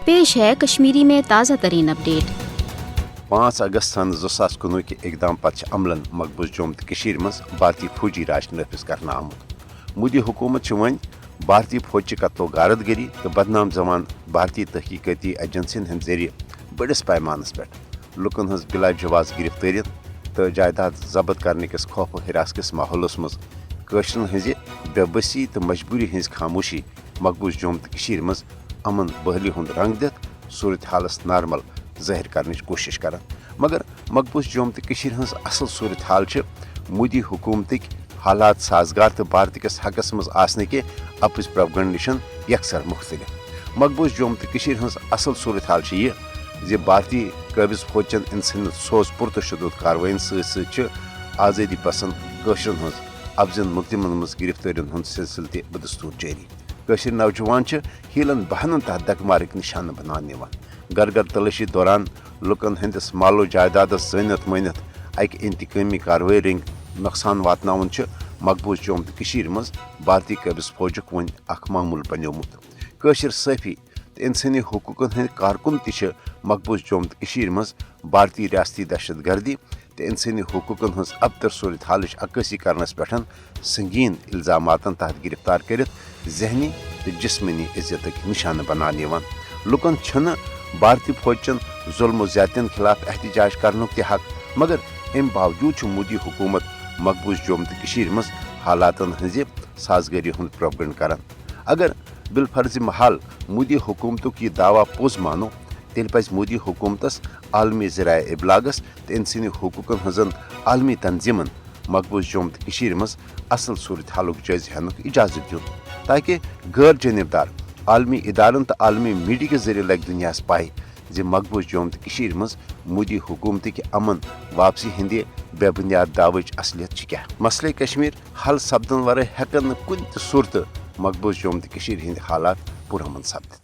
पेश है कश्मीरी में ताज़ा तरीन अपडेट। 5 अगस्त सन 2019 के इकदाम पत् अमलन मकबूज जोम तो मज भारतीय फौजी राज नफिज करना आमुत। मोदी हुकूमत वन भारतीय फौज कत्लो गारदगरी तो बदनाम जमान भारतीय तहकीकती एजेंसियन हंद जरिए बड़िस पैमानस पे लुकन हज बिला जवाज गिरफ्तारियत तो जायदाद जब्त करने किस खौफ हिरास किस माहौलस मज कशरन हज बेबसी तो मजबूरी हज खामोशी मकबूज जोम तो मज अमन बहली हंद रंग दित सूरत हालस नार्मल ज़ाहिर करने कोशिश कर, मगर मकबूज जोम तो हज असल सूरत हाल मोदी हुकूमत हालात साजगार तो भारत किस हकस मज आसने के अपुज प्रोपगंड निश यकसर मुख्तलिफ। मकबूज जोम तो हज असल सूरत हाल यह भारतीय कबिज फौजन इन सोज पुरतशुद कार्रवाइन सत आज़ादी पसंद कशरन हज अफजन मुलजिमन मज गिरफ्तारियन हंद सिलसिल ते बदस्तूर जारी। कशर नौजवान हीलन बहनन तहत दगमार्क निशान बनाने घर घर तलाशी दौरान लुकन हंदिस मालो जायदादस जनित मनित अक इंतकामी कार्रवाई रंग नुकसान वातनावन मकबूज जोम तो मज भारतीय कबिज फौजुक वन मामूल बनियोमुत। कशर सफ़ी तो इंसानी हकूकन हंद कारकुन त मकबूज जोम तो मज भारतीय रियासती दहशत गर्दी तो इंसानी हकूकन हज अबतर सूरत हालच अक्सी करनस पे संगीन इल्जामातन तहत गिरफ्तार कर जहनी तो जिस्मनी इज्जत निशान बनाने लुकन भारतीय फौजन जुल्म ज्यादतियन खिलाफ एहतजाज करने ते हक, मगर अम बावजूद मोदी हुकूमत मकबूज जोम तो मज हालातन हज साजगारी हंद प्रोपगंड कर। अगर बिलफर्ज महाल मोदी हुकूमत यह दावा पोज मानो तेल पज मोदी हुकूमतस आलमी ज़राए इबलागस तो इंसानी हकूकन हजन आलमी तंजीमन मकबूज जोम तो मज असल सूरत हालुक जायज़ हेनुक इजाजत दिन, ताकि गैर जानबदार आलमी इदारन तो आलमी मीडिया के जरिए लग दुनिया पाई जे मकबूज जोम तो मज मोदी हुकूमत के अमन वापसी हिंदे बेबुनियाद दावच असलियत क्या। मसले कश्मीर हल सपदन वर हेकन कुन सूरत मकबूज जोम तो हिंद हालात पुरअमन सपदित।